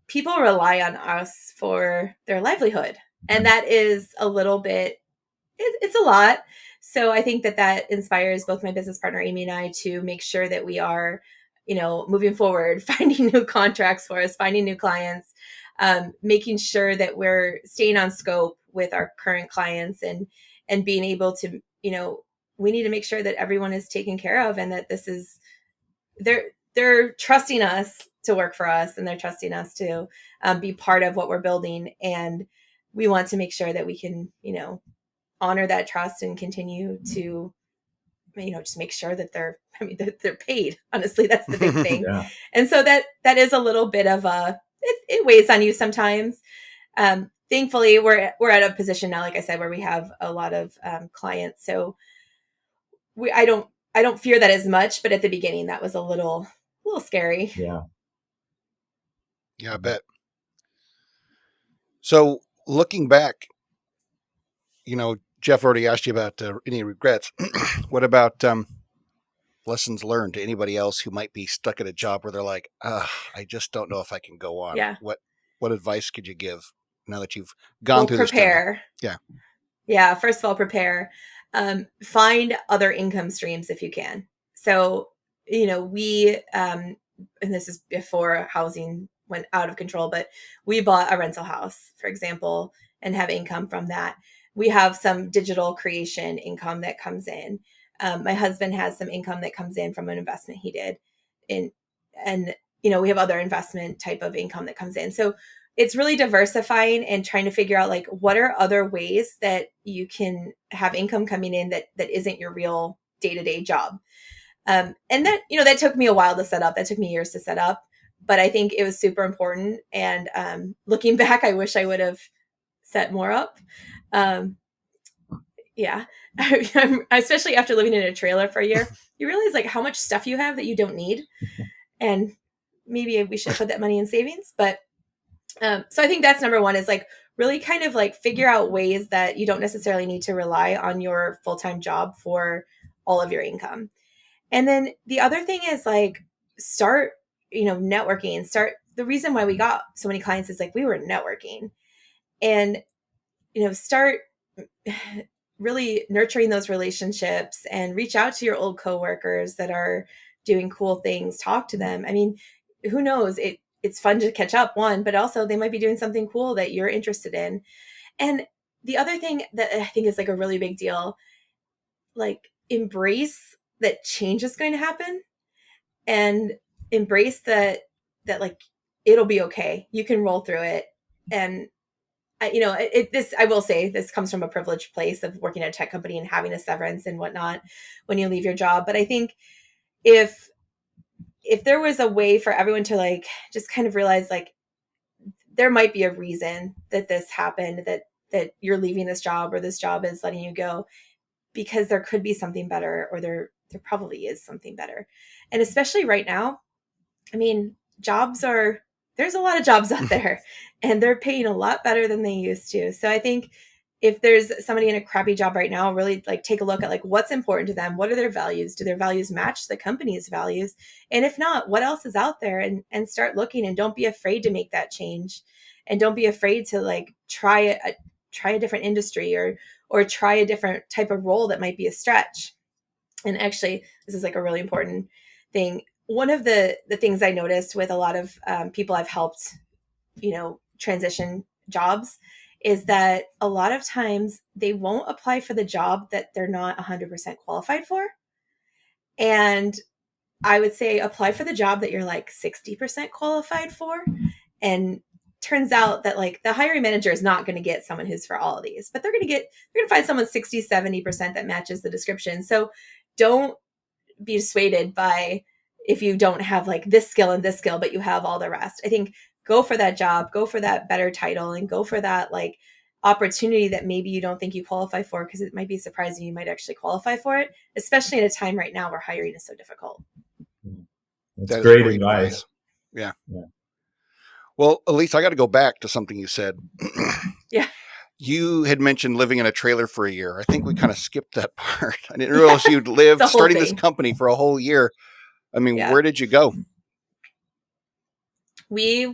people rely on us for their livelihood. And that is a little bit, it's a lot. So I think that inspires both my business partner, Amy, and I to make sure that we are, moving forward, finding new contracts for us, finding new clients, making sure that we're staying on scope with our current clients, and being able to, we need to make sure that everyone is taken care of, and that this is, they're trusting us to work for us, and they're trusting us to be part of what we're building. And we want to make sure that we can, honor that trust and continue to, just make sure that they're paid. Honestly, that's the big thing. Yeah. And so that is a little bit of it weighs on you sometimes. Thankfully, we're at a position now, like I said, where we have a lot of clients. So I don't fear that as much, but at the beginning that was a little scary. Yeah. Yeah, I bet. So looking back, Jeff already asked you about any regrets. What about lessons learned to anybody else who might be stuck at a job where they're like, I just don't know if I can go on? Yeah. What advice could you give now that you've gone Well, through this journey? prepare. Yeah. Yeah. First of all, prepare. Find other income streams if you can. So, we, and this is before housing went out of control, but we bought a rental house, for example, and have income from that. We have some digital creation income that comes in. My husband has some income that comes in from an investment he did and we have other investment type of income that comes in. So it's really diversifying and trying to figure out like what are other ways that you can have income coming in that isn't your real day-to-day job. And that, that took me a while to set up. That took me years to set up, but I think it was super important. And looking back, I wish I would have set more up. Yeah. Especially after living in a trailer for a year, you realize like how much stuff you have that you don't need. And maybe we should put that money in savings. But so I think that's number one, is like really kind of like figure out ways that you don't necessarily need to rely on your full-time job for all of your income. And then the other thing is like start, networking. Start, the reason why we got so many clients is like we were networking, and start really nurturing those relationships and reach out to your old coworkers that are doing cool things. Talk to them. I mean, who knows? It's fun to catch up, one, but also they might be doing something cool that you're interested in. And the other thing that I think is like a really big deal, like embrace that change is going to happen, and embrace that like it'll be okay. You can roll through it. And I will say this comes from a privileged place of working at a tech company and having a severance and whatnot when you leave your job. But I think if there was a way for everyone to like just kind of realize like there might be a reason that this happened, that you're leaving this job or this job is letting you go, because there could be something better, or there probably is something better. And especially right now, I mean, there's a lot of jobs out there, and they're paying a lot better than they used to. So I think if there's somebody in a crappy job right now, really like take a look at like what's important to them. What are their values? Do their values match the company's values? And if not, what else is out there? And start looking, and don't be afraid to make that change. And don't be afraid to like try a different industry, or try a different type of role that might be a stretch. And actually, this is like a really important thing. One of the things I noticed with a lot of people I've helped, transition jobs, is that a lot of times they won't apply for the job that they're not 100% qualified for. And I would say apply for the job that you're like 60% qualified for. And turns out that like the hiring manager is not going to get someone who's for all of these, but they're going to find someone 60-70% that matches the description. So don't be dissuaded by if you don't have like this skill and this skill, but you have all the rest. I think go for that job, go for that better title, and go for that like opportunity that maybe you don't think you qualify for, because it might be surprising you might actually qualify for it, especially at a time right now where hiring is so difficult. That's great advice. Yeah. Well, Elise, I got to go back to something you said. Yeah. You had mentioned living in a trailer for a year. I think we kind of skipped that part. I didn't realize you'd lived starting this company for a whole year. I mean, where did you go? We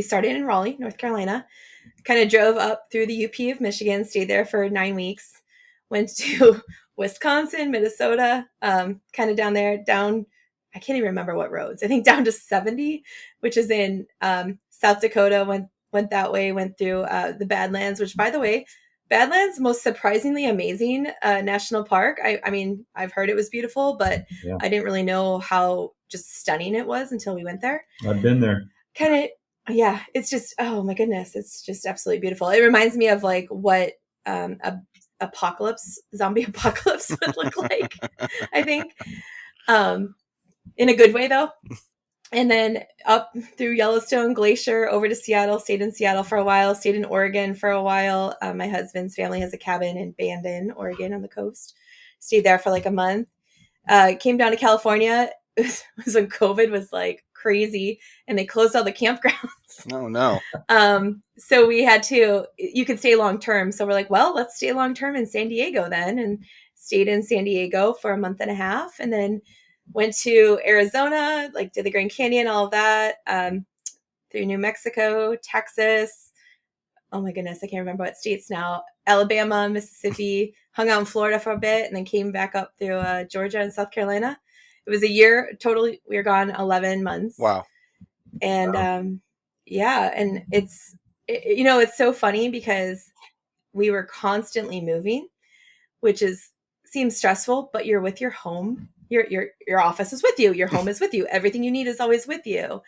started in Raleigh, North Carolina, kind of drove up through the UP of Michigan, stayed there for 9 weeks, went to Wisconsin, Minnesota, kind of down there, I can't even remember what roads. I think down to 70, which is in South Dakota, went that way, went through the Badlands, which, by the way, Badlands, most surprisingly amazing national park. I mean, I've heard it was beautiful, but I didn't really know how just stunning it was until we went there. I've been there. Kind of, yeah, it's just, oh my goodness, it's just absolutely beautiful. It reminds me of like what a zombie apocalypse would look like, I think. In a good way, though. And then up through Yellowstone Glacier over to Seattle, stayed in Seattle for a while, stayed in Oregon for a while. My husband's family has a cabin in Bandon, Oregon on the coast. Stayed there for like a month. Came down to California. It was when COVID was like crazy and they closed all the campgrounds. Oh, no. So you could stay long term. So we're like, well, let's stay long term in San Diego then. And stayed in San Diego for a month and a half. And then went to Arizona, like did the Grand Canyon, all of that, through New Mexico, Texas. Oh my goodness, I can't remember what states now. Alabama, Mississippi, hung out in Florida for a bit, and then came back up through Georgia and South Carolina. It was a year totally. We were gone 11 months. Wow. And and it's so funny because we were constantly moving, which seems stressful, but you're with your home. Your office is with you. Your home is with you. Everything you need is always with you.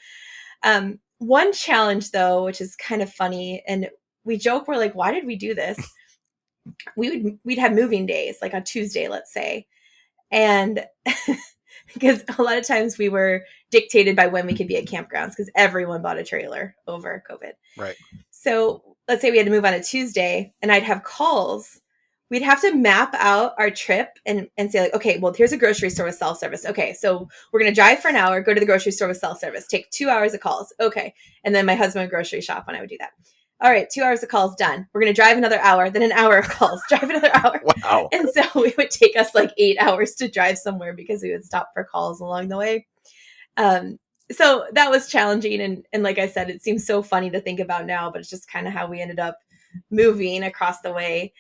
One challenge, though, which is kind of funny, and we joke, we're like, why did we do this? We'd have moving days, like on Tuesday, let's say. And because a lot of times we were dictated by when we could be at campgrounds, because everyone bought a trailer over COVID. Right. So let's say we had to move on a Tuesday and I'd have calls, we'd have to map out our trip and say like, okay, well, here's a grocery store with self-service. Okay, so we're going to drive for an hour, go to the grocery store with self-service, take 2 hours of calls. Okay. And then my husband would grocery shop when I would do that. All right, 2 hours of calls done. We're going to drive another hour, then an hour of calls, drive another hour. Wow. And so it would take us like 8 hours to drive somewhere because we would stop for calls along the way. So that was challenging. And like I said, it seems so funny to think about now, but it's just kind of how we ended up moving across the way.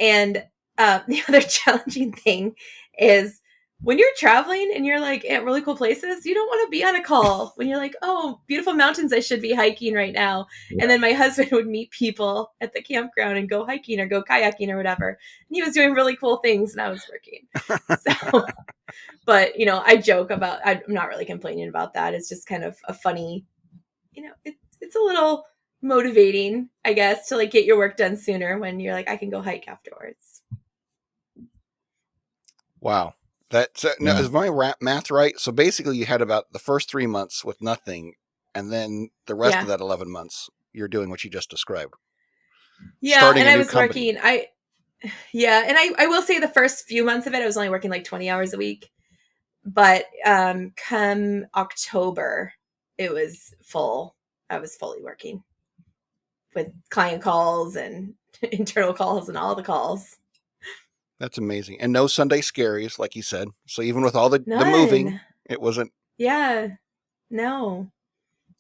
And the other challenging thing is when you're traveling and you're like at really cool places, you don't want to be on a call when you're like, oh, beautiful mountains, I should be hiking right now. Yeah. And then my husband would meet people at the campground and go hiking or go kayaking or whatever. And he was doing really cool things and I was working. So, but, you know, I joke about, I'm not really complaining about that. It's just kind of a funny, you know, it's a little motivating, I guess, to like get your work done sooner when you're like, I can go hike afterwards. Wow. That's now, is my math right? So basically, you had about the first 3 months with nothing, and then the rest of that 11 months, you're doing what you just described. Yeah, starting and a I new was company. working. I will say the first few months of it, I was only working like 20 hours a week. But come October, it was full. I was fully working with client calls and internal calls and all the calls. That's amazing. And no Sunday scaries, like you said. So even with all the moving, None. it wasn't. Yeah. No,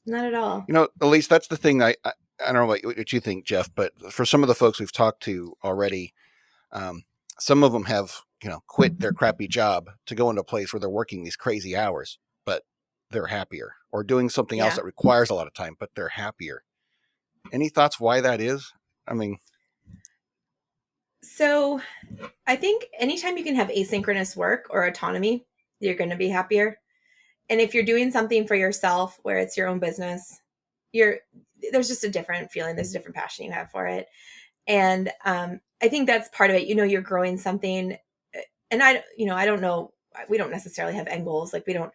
not at all. You know, at least that's the thing. I don't know what you think, Jeff, but for some of the folks we've talked to already, some of them have quit their crappy job to go into a place where they're working these crazy hours, but they're happier, or doing something else Yeah. that requires a lot of time, but they're happier. Any thoughts why that is? I mean, So I think anytime you can have asynchronous work or autonomy, you're going to be happier. And if you're doing something for yourself where it's your own business, there's just a different feeling. There's a different passion you have for it. And I think that's part of it. You know, you're growing something. And I don't know. We don't necessarily have end goals. Like we don't,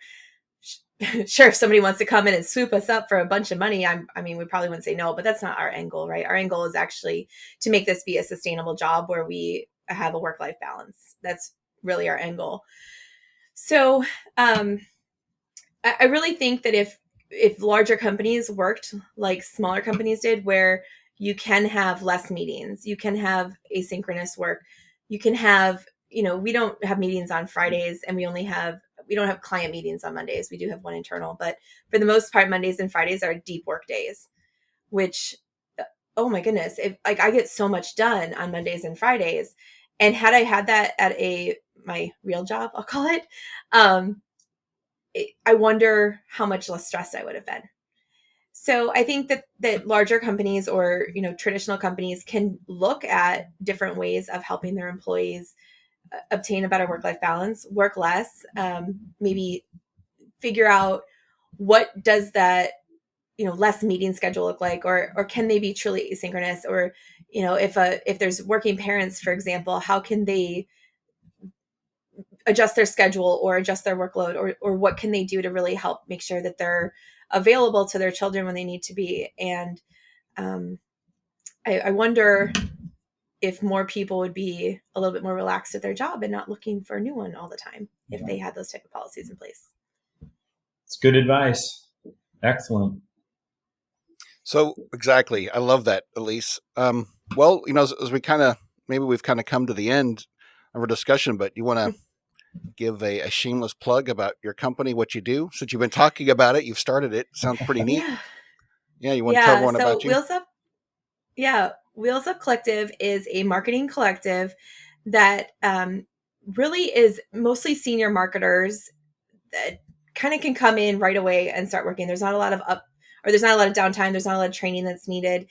sure, if somebody wants to come in and swoop us up for a bunch of money, I mean, we probably wouldn't say no, but that's not our end goal, right? Our end goal is actually to make this be a sustainable job where we have a work-life balance. That's really our end goal. So I really think that if larger companies worked like smaller companies did, where you can have less meetings, you can have asynchronous work, you can have, we don't have meetings on Fridays and we don't have client meetings on Mondays. We do have one internal, but for the most part, Mondays and Fridays are deep work days, which, oh my goodness, I get so much done on Mondays and Fridays. And had I had that at my real job, I'll call it, I wonder how much less stressed I would have been. So I think that larger companies or, traditional companies can look at different ways of helping their employees obtain a better work-life balance, work less, maybe figure out what does that, less meeting schedule look like, or can they be truly asynchronous, or, if there's working parents, for example, how can they adjust their schedule or adjust their workload, or what can they do to really help make sure that they're available to their children when they need to be. And I wonder if more people would be a little bit more relaxed at their job and not looking for a new one all the time if they had those type of policies in place. It's good advice. Excellent. so exactly. I love that, Elise. Well, as we we've kind of come to the end of our discussion, but you want to give a shameless plug about your company, what you do? Since you've been talking about it, you've started it. Sounds pretty neat. Yeah, you want to tell Yeah. everyone So about you? Wheels Up Collective is a marketing collective that really is mostly senior marketers that kind of can come in right away and start working. There's not a lot of there's not a lot of downtime. There's not a lot of training that's needed.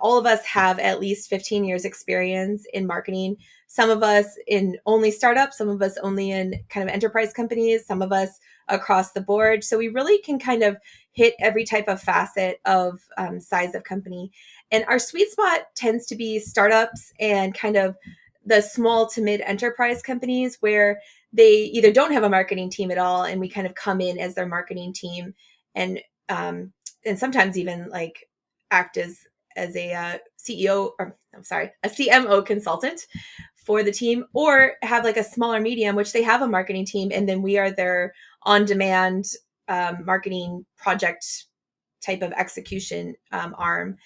All of us have at least 15 years experience in marketing. Some of us in only startups, some of us only in kind of enterprise companies, some of us across the board. So we really can kind of hit every type of facet of size of company. And our sweet spot tends to be startups and kind of the small to mid enterprise companies where they either don't have a marketing team at all, and we kind of come in as their marketing team, and sometimes even like act as CEO, or I'm sorry, a CMO consultant for the team, or have like a smaller medium, which they have a marketing team, and then we are their on-demand marketing project type of execution arm.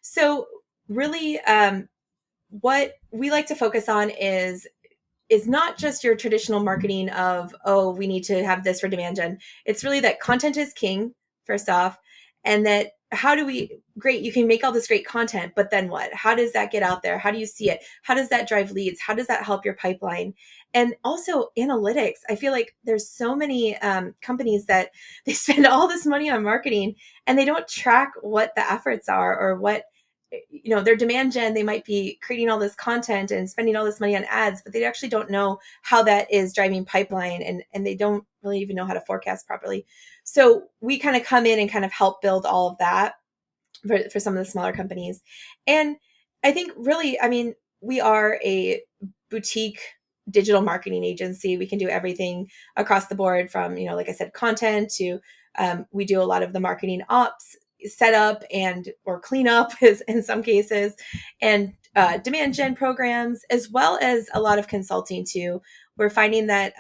So really, what we like to focus on is not just your traditional marketing of, oh, we need to have this for demand gen. It's really that content is king, first off, and that great, you can make all this great content, but then what? How does that get out there? How do you see it? How does that drive leads? How does that help your pipeline? And also analytics. I feel like there's so many companies that they spend all this money on marketing and they don't track what the efforts are, or what, their demand gen. They might be creating all this content and spending all this money on ads, but they actually don't know how that is driving pipeline, and they don't really even know how to forecast properly. So we kind of come in and kind of help build all of that for some of the smaller companies. And I think really, I mean, we are a boutique digital marketing agency. We can do everything across the board from, like I said, content to we do a lot of the marketing ops setup or cleanup is in some cases, and demand gen programs, as well as a lot of consulting too. We're finding that,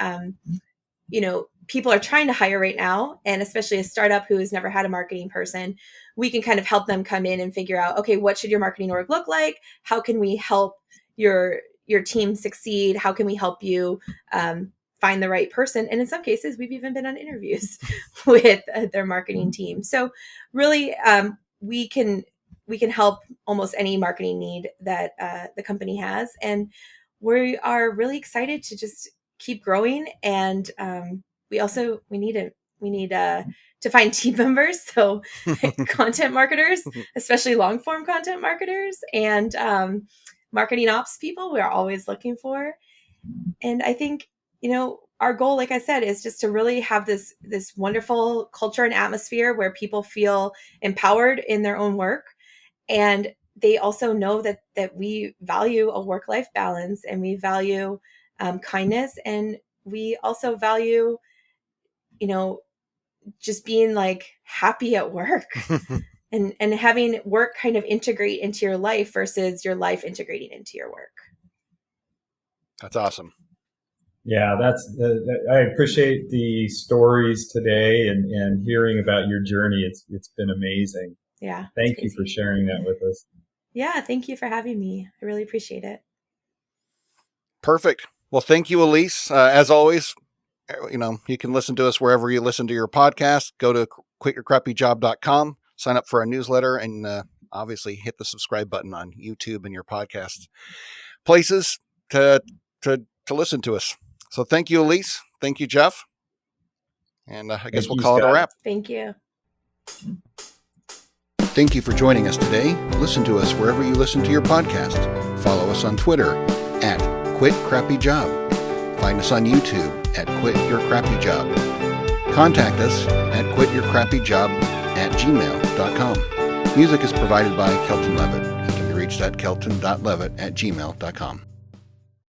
people are trying to hire right now, and especially a startup who has never had a marketing person, we can kind of help them come in and figure out, okay, what should your marketing org look like? How can we help your team succeed? How can we help you find the right person? And in some cases, we've even been on interviews with their marketing team. So really, we can help almost any marketing need that the company has. And we are really excited to just keep growing. And we need to find team members. So content marketers, especially long form content marketers, and marketing ops people, we're always looking for. And I think, our goal, like I said, is just to really have this wonderful culture and atmosphere where people feel empowered in their own work. And they also know that we value a work-life balance, and we value kindness. And we also value, just being like happy at work and having work kind of integrate into your life versus your life integrating into your work. That's awesome. Yeah, I appreciate the stories today and hearing about your journey. It's been amazing. Yeah. Thank you for sharing that with us. Yeah. Thank you for having me. I really appreciate it. Perfect. Well, thank you, Elise. As always, you can listen to us wherever you listen to your podcast. Go to quityourcrappyjob.com, sign up for our newsletter, and obviously hit the subscribe button on YouTube and your podcast places to listen to us. So thank you, Elise. Thank you, Jeff. And I guess we'll call it a wrap. Thank you. Thank you for joining us today. Listen to us wherever you listen to your podcast. Follow us on Twitter at QuitCrappyJob. Find us on YouTube at Quit Your Crappy Job. Contact us at quityourcrappyjob@gmail.com. Music is provided by Kelton Levitt. He can be reached at kelton.levitt@gmail.com.